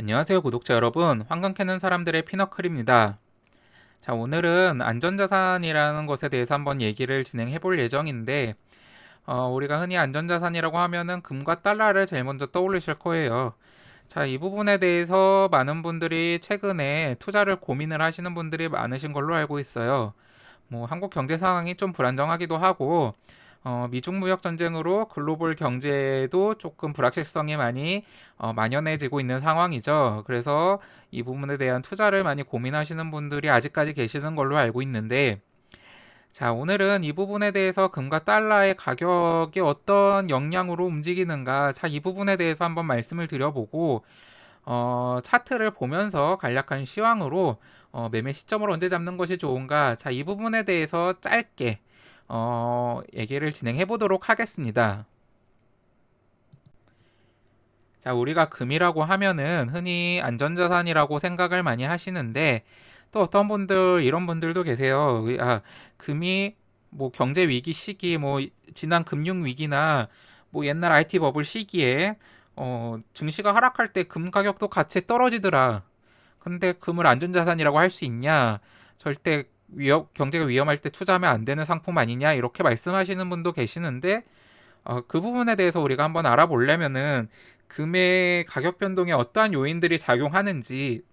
안녕하세요, 구독자 여러분. 황금 캐는 사람들의 피너클입니다. 자, 오늘은 안전자산이라는 것에 대해서 한번 얘기를 진행해 볼 예정인데, 우리가 흔히 안전자산이라고 하면은 금과 달러를 제일 먼저 떠올리실 거예요. 자, 이 부분에 대해서 많은 분들이 최근에 투자를 고민을 하시는 분들이 많으신 걸로 알고 있어요. 뭐 한국 경제 상황이 좀 불안정하기도 하고 미중 무역 전쟁으로 글로벌 경제도 조금 불확실성이 많이 만연해지고 있는 상황이죠. 그래서 이 부분에 대한 투자를 많이 고민하시는 분들이 아직까지 계시는 걸로 알고 있는데, 자, 오늘은 이 부분에 대해서 금과 달러의 가격이 어떤 영향으로 움직이는가, 자, 이 부분에 대해서 한번 말씀을 드려보고, 차트를 보면서 간략한 시황으로 매매 시점을 언제 잡는 것이 좋은가, 자, 이 부분에 대해서 짧게 얘기를 진행해 보도록 하겠습니다. 자, 우리가 금이라고 하면은 흔히 안전자산이라고 생각을 많이 하시는데, 또 어떤 분들, 이런 분들도 계세요. 금이 뭐 경제 위기 시기, 뭐 지난 금융 위기나 뭐 옛날 IT 버블 시기에 증시가 하락할 때 금 가격도 같이 떨어지더라. 근데 금을 안전자산이라고 할 수 있냐? 절대 경제가 위험할 때 투자하면 안 되는 상품 아니냐? 이렇게 말씀하시는 분도 계시는데, 그 부분에 대해서 우리가 한번 알아보려면은 금의 가격 변동에 어떠한 요인들이 작용하는지,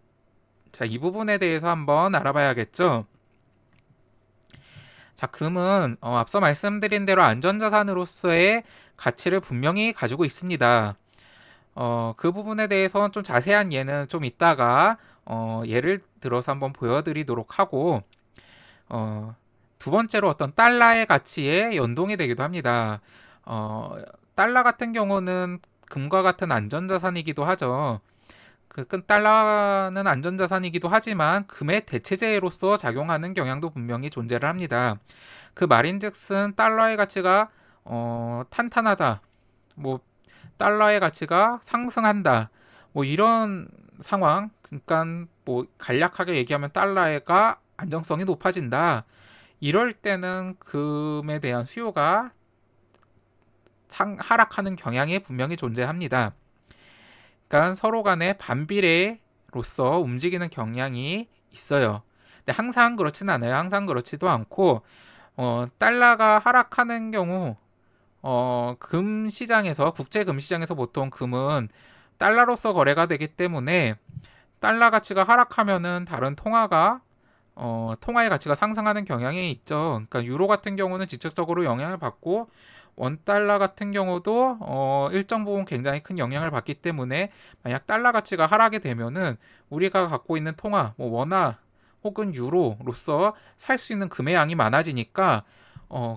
자, 이 부분에 대해서 한번 알아봐야겠죠. 자, 금은 앞서 말씀드린 대로 안전자산으로서의 가치를 분명히 가지고 있습니다. 그 부분에 대해서 좀 자세한 예는 좀 이따가 예를 들어서 한번 보여드리도록 하고, 어, 두 번째로 어떤 달러의 가치에 연동이 되기도 합니다. 어, 달러 같은 경우는 금과 같은 안전자산이기도 하죠. 달러는 안전자산이기도 하지만 금의 대체제로서 작용하는 경향도 분명히 존재를 합니다. 그 말인즉슨 달러의 가치가 탄탄하다, 뭐 달러의 가치가 상승한다, 뭐 이런 상황, 그러니까 뭐 간략하게 얘기하면 달러가 안정성이 높아진다. 이럴 때는 금에 대한 수요가 하락하는 경향이 분명히 존재합니다. 그러니까 서로 간에 반비례로서 움직이는 경향이 있어요. 근데 항상 그렇지는 않아요. 항상 그렇지도 않고 달러가 하락하는 경우 금 시장에서 국제 금 시장에서 보통 금은 달러로서 거래가 되기 때문에 달러 가치가 하락하면은 다른 통화의 가치가 상승하는 경향이 있죠. 그러니까 유로 같은 경우는 직접적으로 영향을 받고 원 달러 같은 경우도 일정 부분 굉장히 큰 영향을 받기 때문에 만약 달러 가치가 하락이 되면은 우리가 갖고 있는 통화, 뭐 원화 혹은 유로로서 살 수 있는 금의 양이 많아지니까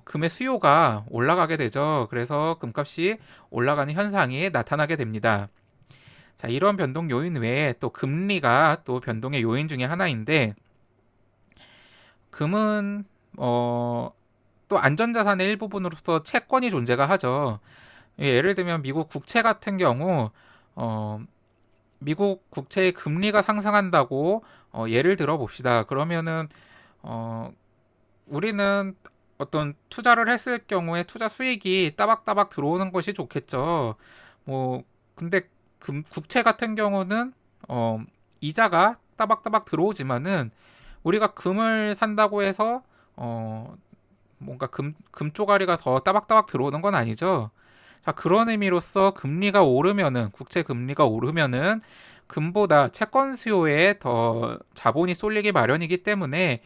금의 수요가 올라가게 되죠. 그래서 금값이 올라가는 현상이 나타나게 됩니다. 자, 이런 변동 요인 외에 또 금리가 또 변동의 요인 중에 하나인데, 금은 또 안전자산의 일부분으로서 채권이 존재가 하죠. 예를 들면 미국 국채 같은 경우 어, 미국 국채의 금리가 상승한다고 예를 들어 봅시다. 그러면은 어, 우리는 어떤 투자를 했을 경우에 투자 수익이 따박따박 들어오는 것이 좋겠죠. 뭐 근데 국채 같은 경우는 이자가 따박따박 들어오지만은 우리가 금을 산다고 해서 뭔가 금 쪼가리가 더 따박따박 들어오는 건 아니죠. 자, 그런 의미로서 금리가 오르면은, 국채 금리가 오르면은 금보다 채권 수요에 더 자본이 쏠리기 마련이기 때문에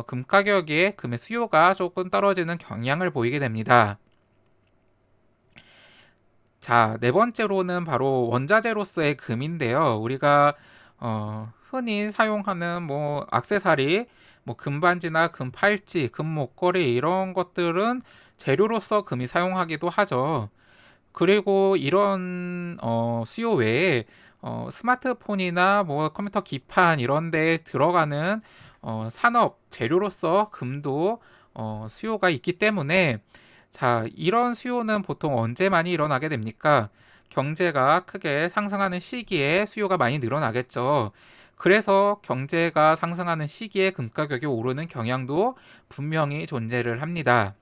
금 가격에 금의 수요가 조금 떨어지는 경향을 보이게 됩니다. 자, 네 번째로는 바로 원자재로서의 금인데요. 우리가 흔히 사용하는 뭐 액세서리, 뭐 금반지나 금팔찌, 금목걸이 이런 것들은 재료로서 금이 사용하기도 하죠. 그리고 이런 수요 외에 스마트폰이나 뭐 컴퓨터 기판 이런 데 들어가는 산업 재료로서 금도 수요가 있기 때문에, 자, 이런 수요는 보통 언제 많이 일어나게 됩니까? 경제가 크게 상승하는 시기에 수요가 많이 늘어나겠죠. 그래서 경제가 상승하는 시기에 금 가격이 오르는 경향도 분명히 존재를 합니다.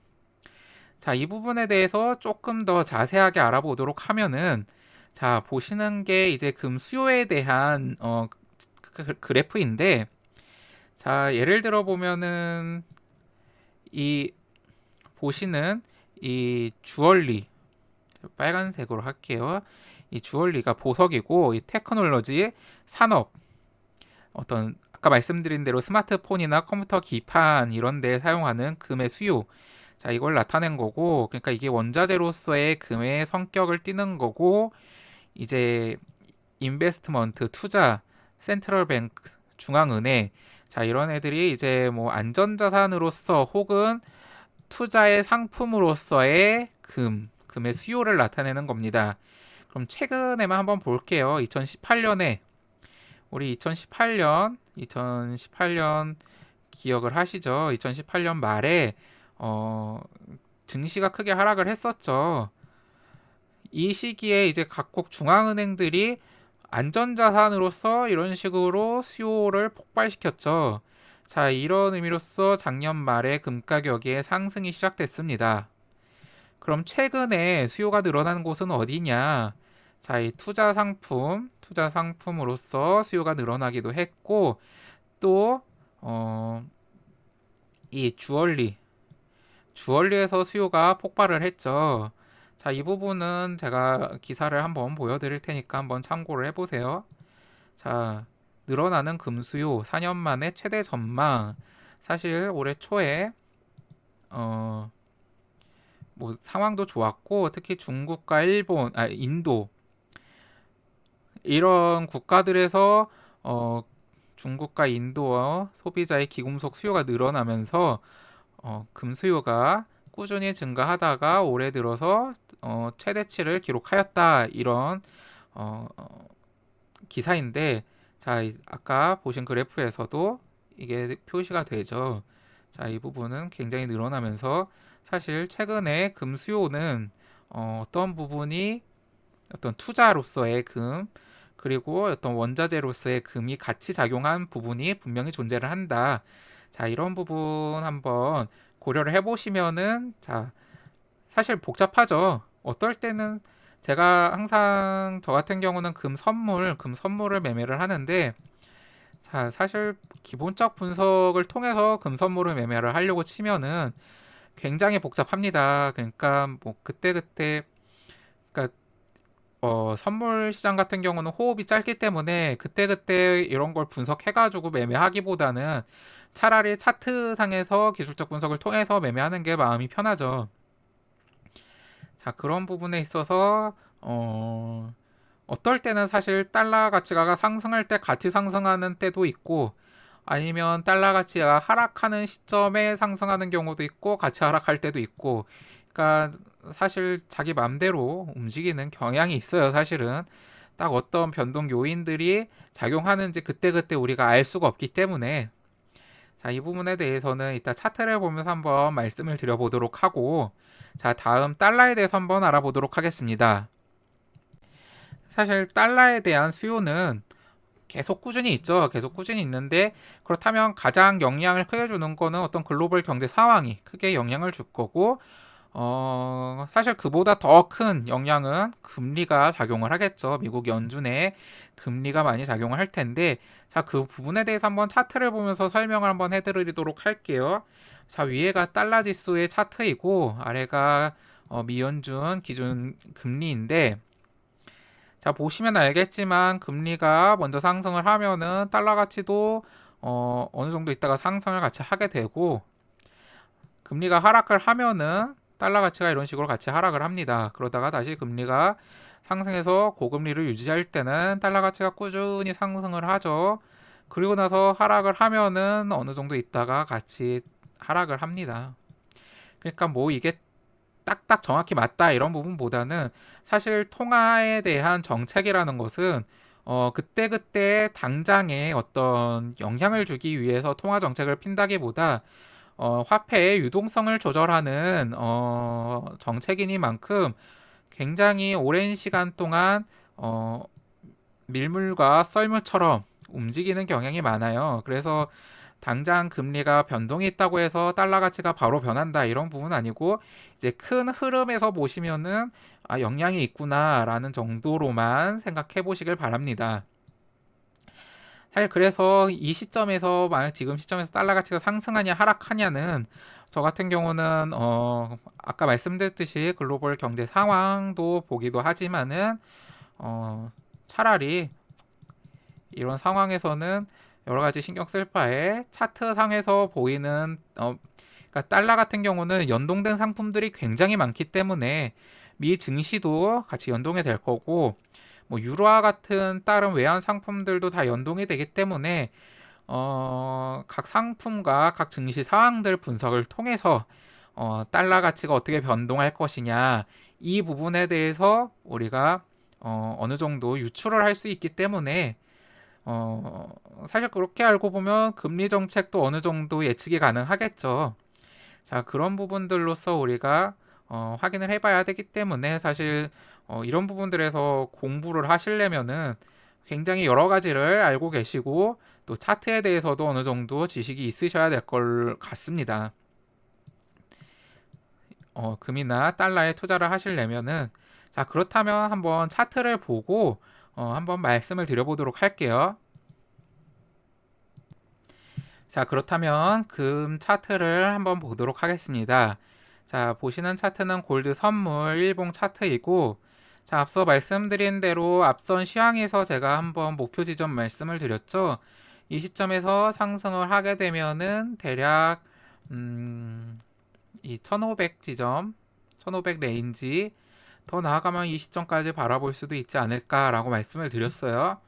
자, 이 부분에 대해서 조금 더 자세하게 알아보도록 하면은, 자, 보시는 게 이제 금 수요에 대한 그래프인데, 자, 예를 들어 보면은 이 보시는 이 주얼리, 빨간색으로 할게요. 이 주얼리가 보석이고, 이 테크놀로지, 산업, 어떤 아까 말씀드린 대로 스마트폰이나 컴퓨터 기판 이런 데 사용하는 금의 수요, 자, 이걸 나타낸 거고, 그러니까 이게 원자재로서의 금의 성격을 띠는 거고, 이제 인베스트먼트, 투자, 센트럴 뱅크, 중앙은행, 자, 이런 애들이 이제 뭐 안전자산으로서 혹은 투자의 상품으로서의 금의 수요를 나타내는 겁니다. 그럼 최근에만 한번 볼게요. 2018년에 우리 2018년 기억을 하시죠? 2018년 말에 증시가 크게 하락을 했었죠. 이 시기에 이제 각국 중앙은행들이 안전자산으로서 이런 식으로 수요를 폭발시켰죠. 자, 이런 의미로서 작년 말에 금 가격의 상승이 시작됐습니다. 그럼 최근에 수요가 늘어난 곳은 어디냐? 자, 이 투자 상품으로서 수요가 늘어나기도 했고, 또, 이 주얼리에서 수요가 폭발을 했죠. 자, 이 부분은 제가 기사를 한번 보여드릴 테니까 한번 참고를 해보세요. 자, 늘어나는 금수요 4년 만에 최대 전망. 사실 올해 초에 뭐 상황도 좋았고 특히 중국과 인도 이런 국가들에서 중국과 인도 소비자의 기금속 수요가 늘어나면서 금수요가 꾸준히 증가하다가 올해 들어서 최대치를 기록하였다 이런 기사인데, 자, 아까 보신 그래프에서도 이게 표시가 되죠. 자, 이 부분은 굉장히 늘어나면서 사실 최근에 금 수요는 어떤 부분이 어떤 투자로서의 금 그리고 어떤 원자재로서의 금이 같이 작용한 부분이 분명히 존재를 한다. 자, 이런 부분 한번 고려를 해보시면은, 자, 사실 복잡하죠. 어떨 때는 제가 항상 저 같은 경우는 금 선물을 매매를 하는데, 자, 사실 기본적 분석을 통해서 금 선물을 매매를 하려고 치면은 굉장히 복잡합니다. 그러니까 뭐 그때그때, 그러니까 선물 시장 같은 경우는 호흡이 짧기 때문에 그때그때 이런 걸 분석해가지고 매매하기보다는 차라리 차트상에서 기술적 분석을 통해서 매매하는 게 마음이 편하죠. 자, 그런 부분에 있어서 어떨 때는 사실 달러 가치가 상승할 때 같이 상승하는 때도 있고, 아니면 달러 가치가 하락하는 시점에 상승하는 경우도 있고 같이 하락할 때도 있고, 그러니까 사실 자기 맘대로 움직이는 경향이 있어요. 사실은 딱 어떤 변동 요인들이 작용하는지 그때그때 우리가 알 수가 없기 때문에, 자, 이 부분에 대해서는 이따 차트를 보면서 한번 말씀을 드려보도록 하고, 자, 다음 달러에 대해서 한번 알아보도록 하겠습니다. 사실 달러에 대한 수요는 계속 꾸준히 있죠. 계속 꾸준히 있는데, 그렇다면 가장 영향을 크게 주는 거는 어떤 글로벌 경제 상황이 크게 영향을 줄 거고, 사실 그보다 더 큰 영향은 금리가 작용을 하겠죠. 미국 연준의 금리가 많이 작용을 할 텐데, 자, 그 부분에 대해서 한번 차트를 보면서 설명을 한번 해드리도록 할게요. 자, 위에가 달러 지수의 차트이고, 아래가 미연준 기준 금리인데, 자, 보시면 알겠지만 금리가 먼저 상승을 하면은 달러 가치도 어느 정도 있다가 상승을 같이 하게 되고, 금리가 하락을 하면은 달러 가치가 이런 식으로 같이 하락을 합니다. 그러다가 다시 금리가 상승해서 고금리를 유지할 때는 달러 가치가 꾸준히 상승을 하죠. 그리고 나서 하락을 하면은 어느 정도 있다가 같이 하락을 합니다. 그러니까 뭐 이게 딱딱 정확히 맞다 이런 부분보다는 사실 통화에 대한 정책이라는 것은 그때그때 당장에 어떤 영향을 주기 위해서 통화 정책을 핀다기보다 화폐의 유동성을 조절하는 정책이니만큼 굉장히 오랜 시간 동안 밀물과 썰물처럼 움직이는 경향이 많아요. 그래서 당장 금리가 변동이 있다고 해서 달러 가치가 바로 변한다 이런 부분은 아니고 이제 큰 흐름에서 보시면은 영향이 있구나라는 정도로만 생각해 보시길 바랍니다. 사실 그래서 이 시점에서 만약 지금 시점에서 달러 가치가 상승하냐 하락하냐는 저 같은 경우는 아까 말씀드렸듯이 글로벌 경제 상황도 보기도 하지만은 차라리 이런 상황에서는 여러 가지 신경 쓸 바에 차트 상에서 보이는 그러니까 달러 같은 경우는 연동된 상품들이 굉장히 많기 때문에 미 증시도 같이 연동이 될 거고 뭐 유로화 같은 다른 외환 상품들도 다 연동이 되기 때문에 각 상품과 각 증시 상황들 분석을 통해서 달러 가치가 어떻게 변동할 것이냐 이 부분에 대해서 우리가 어느 정도 유출을 할 수 있기 때문에 사실 그렇게 알고 보면 금리 정책도 어느 정도 예측이 가능하겠죠. 자, 그런 부분들로서 우리가 확인을 해봐야 되기 때문에 사실 이런 부분들에서 공부를 하시려면은 굉장히 여러 가지를 알고 계시고 또 차트에 대해서도 어느 정도 지식이 있으셔야 될 걸 같습니다. 금이나 달러에 투자를 하시려면은 자, 그렇다면 한번 차트를 보고 한번 말씀을 드려보도록 할게요. 자, 그렇다면 금 차트를 한번 보도록 하겠습니다. 자, 보시는 차트는 골드 선물 일봉 차트이고, 자, 앞서 말씀드린 대로 앞선 시황에서 제가 한번 목표 지점 말씀을 드렸죠. 이 시점에서 상승을 하게 되면은 대략 이 1500 지점, 1500 레인지 더 나아가면 이 시점까지 바라볼 수도 있지 않을까라고 말씀을 드렸어요.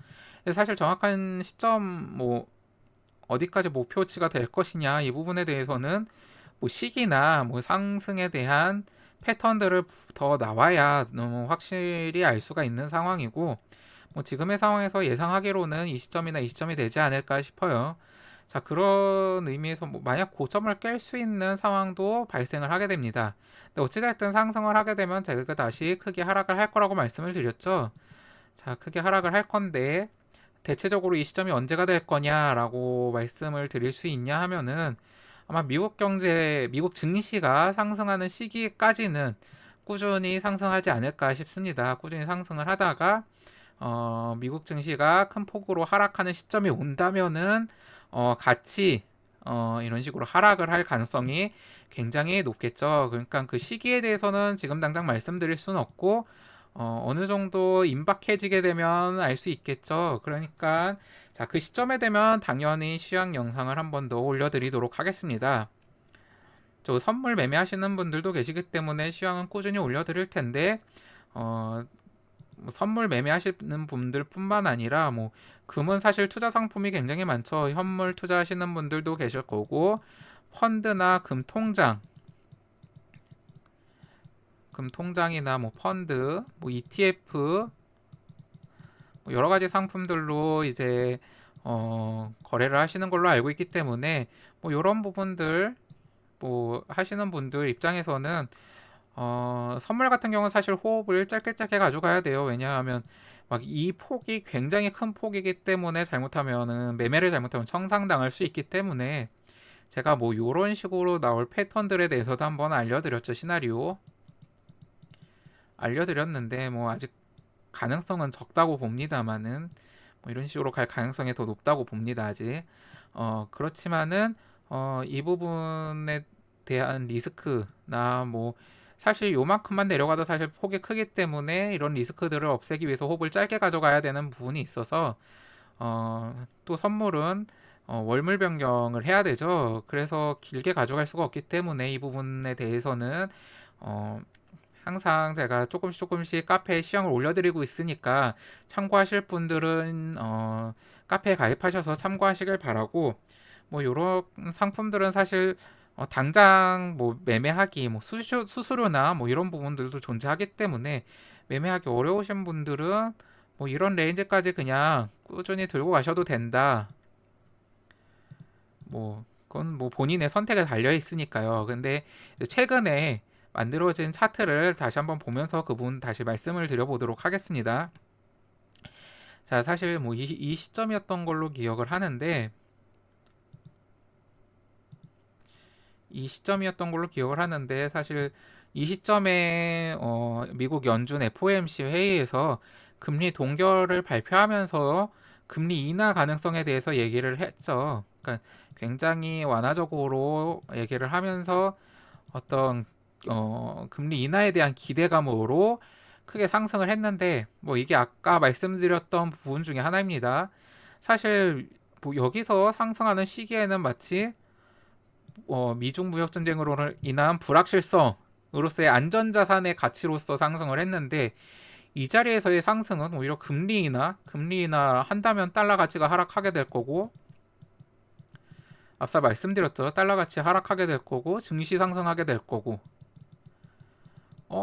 사실 정확한 시점 뭐 어디까지 목표치가 될 것이냐 이 부분에 대해서는 뭐 시기나 뭐 상승에 대한 패턴들을 더 나와야 너무 확실히 알 수가 있는 상황이고 뭐 지금의 상황에서 예상하기로는 이 시점이나 이 시점이 되지 않을까 싶어요. 자, 그런 의미에서 뭐 만약 고점을 깰 수 있는 상황도 발생을 하게 됩니다. 근데 어찌됐든 상승을 하게 되면 제가 다시 크게 하락을 할 거라고 말씀을 드렸죠. 자, 크게 하락을 할 건데 대체적으로 이 시점이 언제가 될 거냐라고 말씀을 드릴 수 있냐 하면은 아마 미국 경제, 미국 증시가 상승하는 시기까지는 꾸준히 상승하지 않을까 싶습니다. 꾸준히 상승을 하다가 미국 증시가 큰 폭으로 하락하는 시점이 온다면은 같이 이런 식으로 하락을 할 가능성이 굉장히 높겠죠. 그러니까 그 시기에 대해서는 지금 당장 말씀드릴 수는 없고 어느 정도 임박해지게 되면 알 수 있겠죠. 그러니까 자, 그 시점에 되면 당연히 시황 영상을 한 번 더 올려드리도록 하겠습니다. 저 선물 매매하시는 분들도 계시기 때문에 시황은 꾸준히 올려드릴 텐데 뭐 선물 매매하시는 분들뿐만 아니라 뭐 금은 사실 투자 상품이 굉장히 많죠. 현물 투자하시는 분들도 계실 거고 펀드나 금통장이나 뭐 펀드, 뭐 ETF 뭐 여러 가지 상품들로 이제 거래를 하시는 걸로 알고 있기 때문에 뭐 이런 부분들 뭐 하시는 분들 입장에서는 선물 같은 경우는 사실 호흡을 짧게 짧게 가져가야 돼요. 왜냐하면 막 이 폭이 굉장히 큰 폭이기 때문에 잘못하면은 매매를 잘못하면 청산당할 수 있기 때문에 제가 뭐 이런 식으로 나올 패턴들에 대해서도 한번 알려드렸죠. 시나리오 알려드렸는데 뭐 아직 가능성은 적다고 봅니다만은 뭐 이런 식으로 갈 가능성이 더 높다고 봅니다. 아직 그렇지만은 이 부분에 대한 리스크나 뭐 사실 요만큼만 내려가도 사실 폭이 크기 때문에 이런 리스크들을 없애기 위해서 호흡을 짧게 가져가야 되는 부분이 있어서 또 선물은 월물 변경을 해야 되죠. 그래서 길게 가져갈 수가 없기 때문에 이 부분에 대해서는 항상 제가 조금씩 조금씩 카페에 시황을 올려드리고 있으니까 참고하실 분들은 카페에 가입하셔서 참고하시길 바라고 뭐 이런 상품들은 사실 당장 뭐 매매하기 뭐 수수료나 뭐 이런 부분들도 존재하기 때문에 매매하기 어려우신 분들은 뭐 이런 레인지까지 그냥 꾸준히 들고 가셔도 된다. 뭐 그건 뭐 본인의 선택에 달려 있으니까요. 근데 최근에 만들어진 차트를 다시 한번 보면서 그 부분 다시 말씀을 드려보도록 하겠습니다. 자, 사실 뭐 이 시점이었던 걸로 기억을 하는데 이 시점이었던 걸로 기억을 하는데 사실 이 시점에 미국 연준 FOMC 회의에서 금리 동결을 발표하면서 금리 인하 가능성에 대해서 얘기를 했죠. 그러니까 굉장히 완화적으로 얘기를 하면서 어떤 금리 인하에 대한 기대감으로 크게 상승을 했는데 뭐 이게 아까 말씀드렸던 부분 중에 하나입니다. 사실 뭐 여기서 상승하는 시기에는 마치 미중 무역 전쟁으로 인한 불확실성으로서의 안전자산의 가치로서 상승을 했는데 이 자리에서의 상승은 오히려 금리 인하 한다면 달러 가치가 하락하게 될 거고 앞서 말씀드렸죠. 달러 가치 하락하게 될 거고 증시 상승하게 될 거고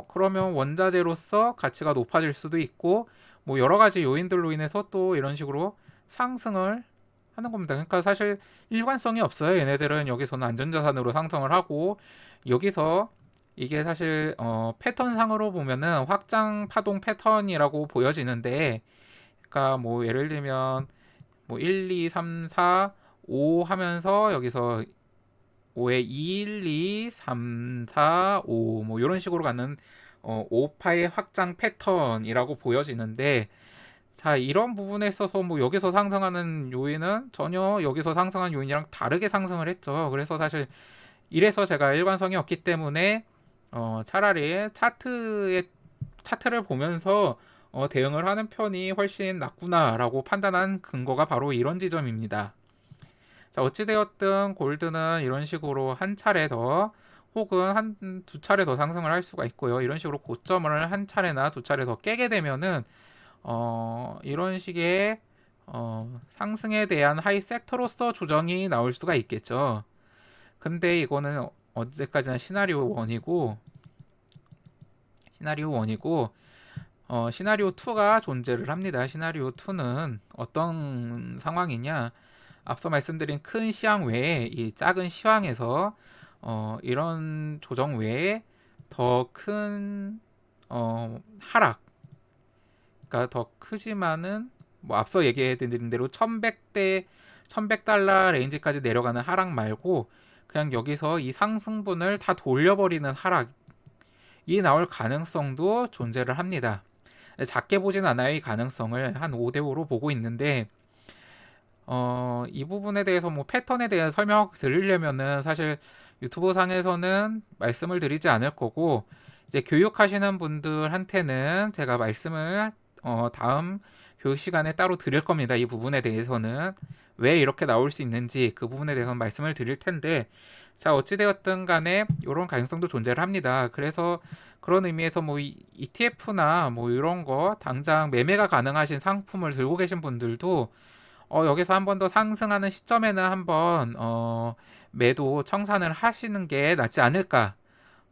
그러면 원자재로서 가치가 높아질 수도 있고 뭐 여러 가지 요인들로 인해서 또 이런 식으로 상승을 하는 겁니다. 그러니까 사실 일관성이 없어요. 얘네들은 여기서는 안전자산으로 상승을 하고 여기서 이게 사실 패턴상으로 보면은 확장 파동 패턴이라고 보여지는데 그러니까 뭐 예를 들면 뭐 1, 2, 3, 4, 5 하면서 여기서 5에 1, 2, 3, 4, 5 뭐 이런 식으로 가는 5파의 확장 패턴이라고 보여지는데 자 이런 부분에 있어서 뭐 여기서 상승하는 요인은 전혀 여기서 상승한 요인이랑 다르게 상승을 했죠. 그래서 사실 이래서 제가 일관성이 없기 때문에 차라리 차트를 보면서 대응을 하는 편이 훨씬 낫구나라고 판단한 근거가 바로 이런 지점입니다. 자, 어찌되었든 골드는 이런 식으로 한 차례 더 혹은 한 두 차례 더 상승을 할 수가 있고요. 이런 식으로 고점을 한 차례나 두 차례 더 깨게 되면은 이런 식의 상승에 대한 하이 섹터로서 조정이 나올 수가 있겠죠. 근데 이거는 언제까지나 시나리오 2가 존재를 합니다. 시나리오 2는 어떤 상황이냐? 앞서 말씀드린 큰 시황 외에 이 작은 시황에서 이런 조정 외에 더 큰 하락, 그러니까 더 크지만은 뭐 앞서 얘기해드린 대로 1100달러 레인지까지 내려가는 하락 말고 그냥 여기서 이 상승분을 다 돌려버리는 하락이 나올 가능성도 존재를 합니다. 작게 보진 않아요. 이 가능성을 한 5대5로 보고 있는데 이 부분에 대해서 뭐 패턴에 대한 설명 드리려면은 사실 유튜브 상에서는 말씀을 드리지 않을 거고 이제 교육하시는 분들한테는 제가 말씀을 다음 교육 시간에 따로 드릴 겁니다. 이 부분에 대해서는 왜 이렇게 나올 수 있는지 그 부분에 대해서 말씀을 드릴 텐데 자 어찌되었든 간에 이런 가능성도 존재를 합니다. 그래서 그런 의미에서 뭐 ETF나 뭐 이런 거 당장 매매가 가능하신 상품을 들고 계신 분들도 여기서 한 번 더 상승하는 시점에는 한번 매도 청산을 하시는 게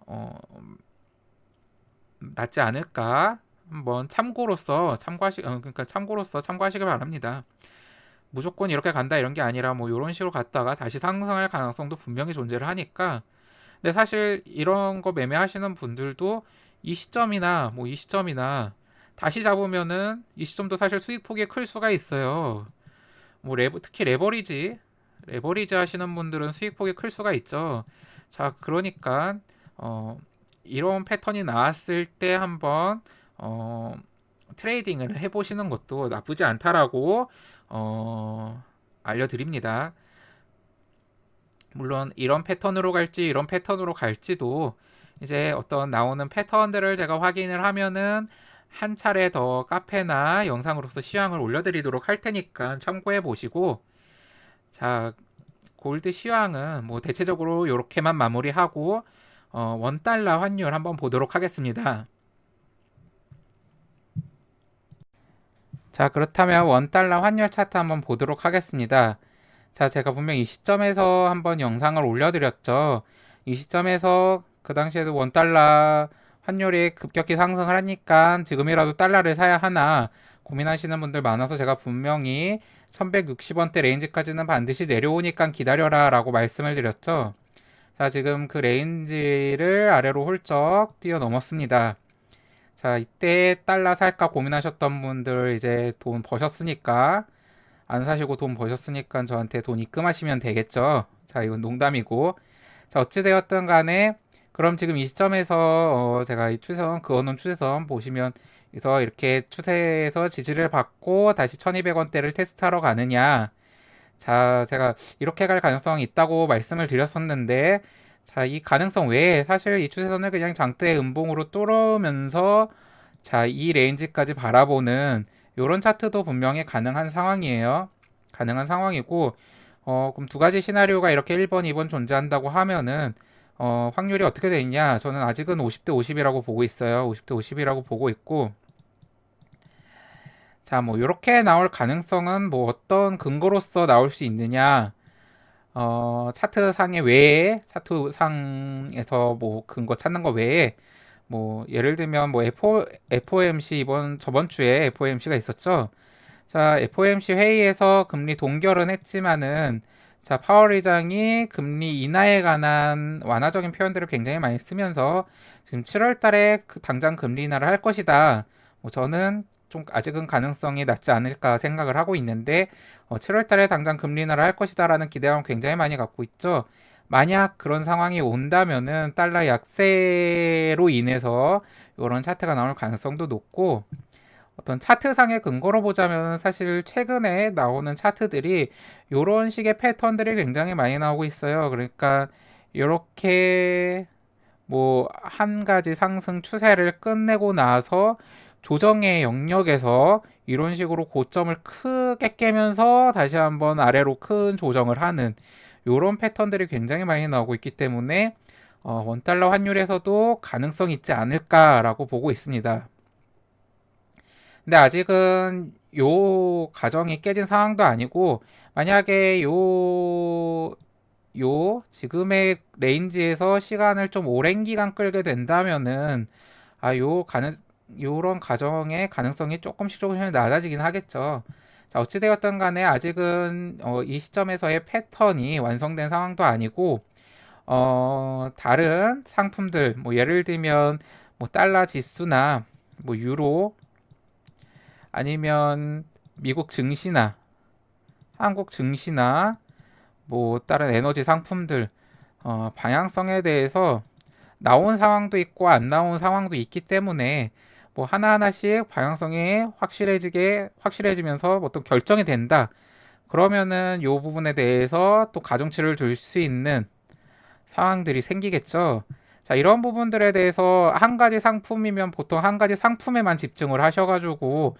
어, 낫지 않을까 한번 그러니까 참고로서 참고하시길 바랍니다. 무조건 이렇게 간다 이런 게 아니라 뭐 이런 식으로 갔다가 다시 상승할 가능성도 분명히 존재를 하니까 근데 사실 이런 거 매매하시는 분들도 이 시점이나 다시 잡으면은 이 시점도 사실 수익 폭이 클 수가 있어요. 뭐 특히 레버리지 하시는 분들은 수익 폭이 클 수가 있죠. 자, 그러니까 이런 패턴이 나왔을 때 한번 트레이딩을 해보시는 것도 나쁘지 않다라고 알려드립니다. 물론 이런 패턴으로 갈지 이런 패턴으로 갈지도 이제 어떤 나오는 패턴들을 제가 확인을 하면은 한 차례 더 카페나 영상으로서 시황을 올려드리도록 할 테니까 참고해 보시고 자 골드 시황은 뭐 대체적으로 이렇게만 마무리하고 원달러 환율 한번 보도록 하겠습니다. 자 그렇다면 원달러 환율 차트 한번 보도록 하겠습니다. 자 제가 분명 이 시점에서 한번 영상을 올려드렸죠. 이 시점에서 그 당시에도 원달러 환율이 급격히 상승을 하니까 지금이라도 달러를 사야 하나 고민하시는 분들 많아서 제가 분명히 1160원대 레인지까지는 반드시 내려오니까 기다려라 라고 말씀을 드렸죠. 자 지금 그 레인지를 아래로 훌쩍 뛰어넘었습니다. 자 이때 달러 살까 고민하셨던 분들 이제 돈 버셨으니까 안 사시고 돈 버셨으니까 저한테 돈 입금하시면 되겠죠. 자 이건 농담이고 자, 어찌되었든 간에 그럼 지금 이 시점에서 제가 이 추세선 그어놓은 추세선 보시면 그래서 이렇게 추세에서 지지를 받고 다시 1200원대를 테스트하러 가느냐. 자, 제가 이렇게 갈 가능성이 있다고 말씀을 드렸었는데, 자, 이 가능성 외에 사실 이 추세선을 그냥 장대 음봉으로 뚫으면서, 자, 이 레인지까지 바라보는 요런 차트도 분명히 가능한 상황이에요. 가능한 상황이고, 그럼 두 가지 시나리오가 이렇게 1번, 2번 존재한다고 하면은, 확률이 어떻게 돼 있냐? 저는 아직은 50대 50이라고 보고 있어요. 50대 50이라고 보고 있고, 자, 뭐, 이렇게 나올 가능성은 뭐 어떤 근거로서 나올 수 있느냐? 차트상의 외에, 차트상에서 뭐 근거 찾는 거 외에, 뭐, 예를 들면 뭐 FOMC 저번 주에 FOMC가 있었죠? 자, FOMC 회의에서 금리 동결은 했지만은, 자, 파월 의장이 금리 인하에 관한 완화적인 표현들을 굉장히 많이 쓰면서 지금 7월 달에 당장 금리 인하를 할 것이다. 뭐 저는 좀 아직은 가능성이 낮지 않을까 생각을 하고 있는데 7월 달에 당장 금리 인하를 할 것이다라는 기대감을 굉장히 많이 갖고 있죠. 만약 그런 상황이 온다면은 달러 약세로 인해서 이런 차트가 나올 가능성도 높고 어떤 차트상의 근거로 보자면 사실 최근에 나오는 차트들이 이런 식의 패턴들이 굉장히 많이 나오고 있어요. 그러니까 이렇게 뭐 한 가지 상승 추세를 끝내고 나서 조정의 영역에서 이런 식으로 고점을 크게 깨면서 다시 한번 아래로 큰 조정을 하는 이런 패턴들이 굉장히 많이 나오고 있기 때문에 원달러 환율에서도 가능성이 있지 않을까라고 보고 있습니다. 근데 아직은 요 가정이 깨진 상황도 아니고 만약에 요 지금의 레인지에서 시간을 좀 오랜 기간 끌게 된다면은 요런 가정의 가능성이 조금씩 낮아지긴 하겠죠. 자, 어찌되었든 간에 아직은 이 시점에서의 패턴이 완성된 상황도 아니고 다른 상품들 뭐 예를 들면 뭐 달러 지수나 뭐 유로 아니면 미국 증시나 한국 증시나 뭐 다른 에너지 상품들 방향성에 대해서 나온 상황도 있고 안 나온 상황도 있기 때문에 뭐 하나하나씩 방향성이 확실해지면서 어떤 결정이 된다. 그러면은 요 부분에 대해서 또 가중치를 둘 수 있는 상황들이 생기겠죠. 자, 이런 부분들에 대해서 한 가지 상품이면 보통 한 가지 상품에만 집중을 하셔가지고,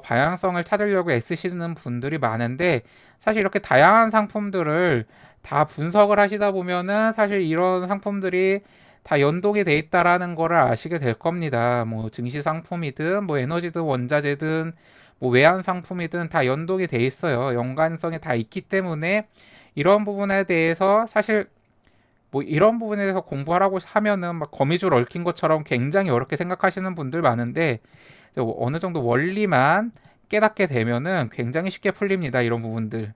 방향성을 찾으려고 애쓰시는 분들이 많은데, 사실 이렇게 다양한 상품들을 다 분석을 하시다 보면은 사실 이런 상품들이 다 연동이 돼 있다라는 거를 아시게 될 겁니다. 뭐 증시 상품이든 뭐 에너지든 원자재든 뭐 외환 상품이든 다 연동이 돼 있어요. 연관성이 다 있기 때문에 이런 부분에 대해서 사실 뭐 이런 부분에 대해서 공부하라고 하면은 막 거미줄 얽힌 것처럼 굉장히 어렵게 생각하시는 분들 많은데 어느 정도 원리만 깨닫게 되면은 굉장히 쉽게 풀립니다. 이런 부분들.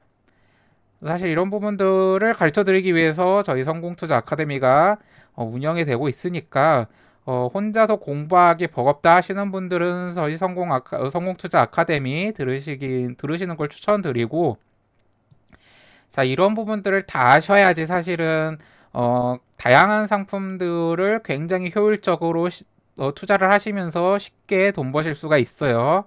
사실 이런 부분들을 가르쳐 드리기 위해서 저희 성공투자 아카데미가 운영이 되고 있으니까 혼자서 공부하기 버겁다 하시는 분들은 저희 성공투자 아카데미 들으시는 걸 추천드리고 자, 이런 부분들을 다 아셔야지 사실은 다양한 상품들을 굉장히 효율적으로 투자를 하시면서 쉽게 돈 버실 수가 있어요.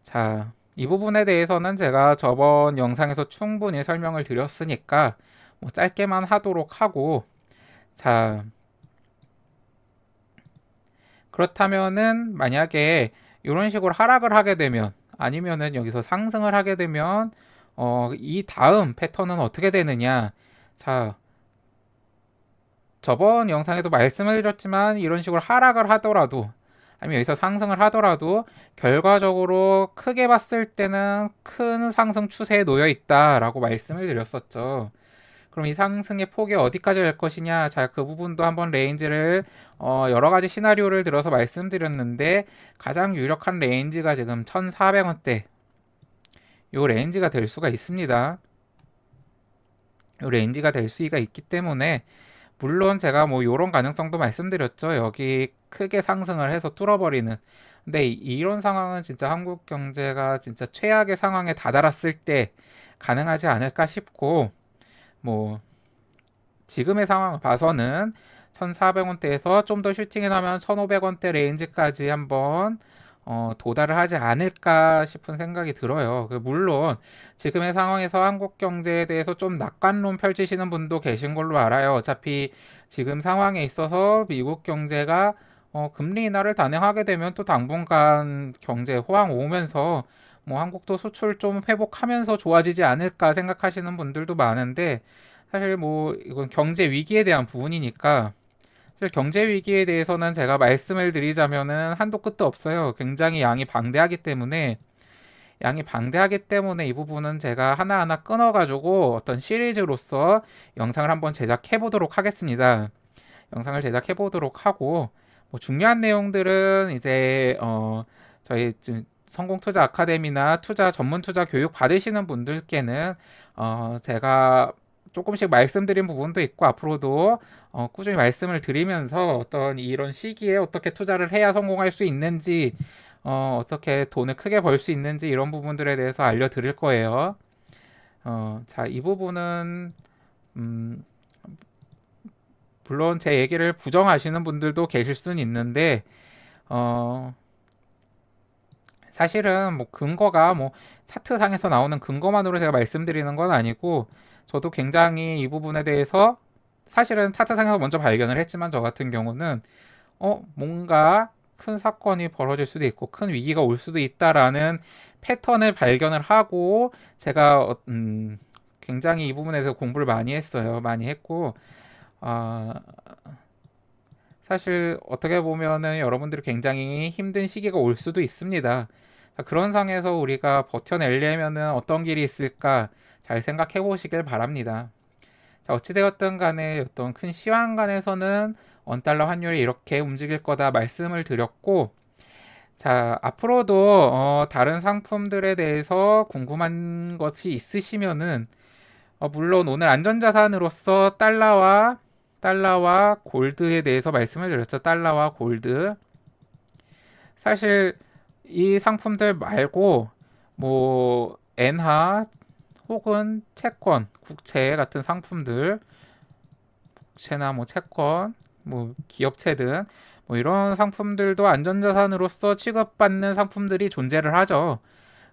자, 이 부분에 대해서는 제가 저번 영상에서 충분히 설명을 드렸으니까 뭐 짧게만 하도록 하고 자, 그렇다면은 만약에 이런 식으로 하락을 하게 되면 아니면은 여기서 상승을 하게 되면 이 다음 패턴은 어떻게 되느냐? 자, 저번 영상에도 말씀을 드렸지만 이런 식으로 하락을 하더라도 아니면 여기서 상승을 하더라도 결과적으로 크게 봤을 때는 큰 상승 추세에 놓여 있다라고 말씀을 드렸었죠. 그럼 이 상승의 폭이 어디까지 갈 것이냐? 자, 그 부분도 한번 레인지를 여러 가지 시나리오를 들어서 말씀드렸는데 가장 유력한 레인지가 지금 1,400원대 요 레인지가 될 수가 있습니다. 요 레인지가 될 수가 있기 때문에 물론 제가 뭐 요런 가능성도 말씀드렸죠. 여기 크게 상승을 해서 뚫어버리는. 근데 이런 상황은 진짜 한국 경제가 진짜 최악의 상황에 다다랐을 때 가능하지 않을까 싶고 뭐 지금의 상황을 봐서는 1,400원대에서 좀 더 슈팅해 나면 1,500원대 레인지까지 한번 도달을 하지 않을까 싶은 생각이 들어요. 물론 지금의 상황에서 한국 경제에 대해서 좀 낙관론 펼치시는 분도 계신 걸로 알아요. 어차피 지금 상황에 있어서 미국 경제가 금리 인하를 단행하게 되면 또 당분간 경제 호황 오면서 뭐 한국도 수출 좀 회복하면서 좋아지지 않을까 생각하시는 분들도 많은데, 사실 뭐 이건 경제 위기에 대한 부분이니까, 사실 경제 위기에 대해서는 제가 말씀을 드리자면은 한도 끝도 없어요. 굉장히 양이 방대하기 때문에 이 부분은 제가 하나하나 끊어가지고 어떤 시리즈로서 영상을 한번 제작해 보도록 하겠습니다. 영상을 제작해 보도록 하고, 뭐 중요한 내용들은 이제 저희 성공 투자 아카데미나 투자 전문 투자 교육 받으시는 분들께는 제가 조금씩 말씀드린 부분도 있고, 앞으로도 꾸준히 말씀을 드리면서 어떤 이런 시기에 어떻게 투자를 해야 성공할 수 있는지, 어떻게 돈을 크게 벌 수 있는지, 이런 부분들에 대해서 알려드릴 거예요. 자, 이 부분은 음, 물론 제 얘기를 부정하시는 분들도 계실 수는 있는데, 어, 사실은 뭐 근거가 뭐 차트상에서 나오는 근거만으로 제가 말씀드리는 건 아니고, 저도 굉장히 이 부분에 대해서 사실은 차트상에서 먼저 발견을 했지만, 저 같은 경우는 뭔가 큰 사건이 벌어질 수도 있고 큰 위기가 올 수도 있다라는 패턴을 발견을 하고, 제가 굉장히 이 부분에 대해서 공부를 많이 했어요. 많이 했고, 아, 사실 어떻게 보면은 여러분들이 굉장히 힘든 시기가 올 수도 있습니다. 자, 그런 상황에서 우리가 버텨내려면은 어떤 길이 있을까 잘 생각해 보시길 바랍니다. 자, 어찌되었든 간에 어떤 큰 시황간에서는 원달러 환율이 이렇게 움직일 거다 말씀을 드렸고, 자, 앞으로도 다른 상품들에 대해서 궁금한 것이 있으시면은, 물론 오늘 안전자산으로서 달러와 골드에 대해서 말씀을 드렸죠. 달러와 골드. 사실 이 상품들 말고 뭐 엔화 혹은 채권, 국채 같은 상품들, 국채나 뭐 채권, 뭐 기업채 등 뭐 이런 상품들도 안전자산으로서 취급받는 상품들이 존재를 하죠.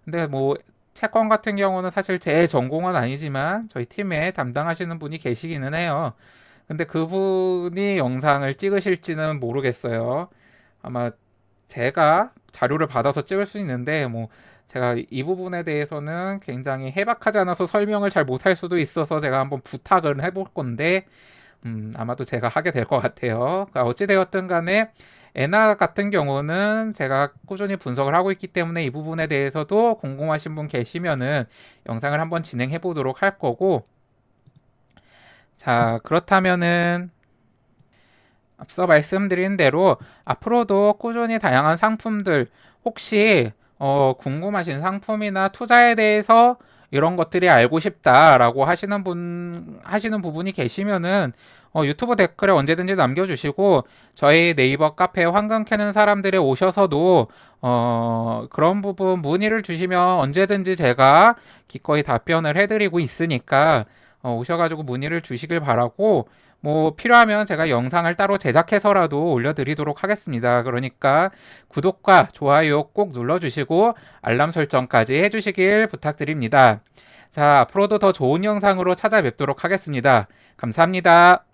근데 뭐 채권 같은 경우는 사실 제 전공은 아니지만 저희 팀에 담당하시는 분이 계시기는 해요. 근데 그분이 영상을 찍으실지는 모르겠어요. 아마 제가 자료를 받아서 찍을 수 있는데, 뭐 제가 이 부분에 대해서는 굉장히 해박하지 않아서 설명을 잘 못할 수도 있어서 제가 한번 부탁을 해볼 건데, 아마도 제가 하게 될 것 같아요. 그러니까 어찌되었든 간에 에나 같은 경우는 제가 꾸준히 분석을 하고 있기 때문에 이 부분에 대해서도 궁금하신 분 계시면은 영상을 한번 진행해 보도록 할 거고, 자, 그렇다면은 앞서 말씀드린 대로 앞으로도 꾸준히 다양한 상품들, 혹시 궁금하신 상품이나 투자에 대해서 이런 것들이 알고 싶다라고 하시는 부분이 계시면은 유튜브 댓글에 언제든지 남겨주시고, 저희 네이버 카페 황금 캐는 사람들에 오셔서도 그런 부분 문의를 주시면 언제든지 제가 기꺼이 답변을 해드리고 있으니까 오셔가지고 문의를 주시길 바라고, 뭐 필요하면 제가 영상을 따로 제작해서라도 올려드리도록 하겠습니다. 그러니까 구독과 좋아요 꼭 눌러주시고 알람 설정까지 해주시길 부탁드립니다. 자, 앞으로도 더 좋은 영상으로 찾아뵙도록 하겠습니다. 감사합니다.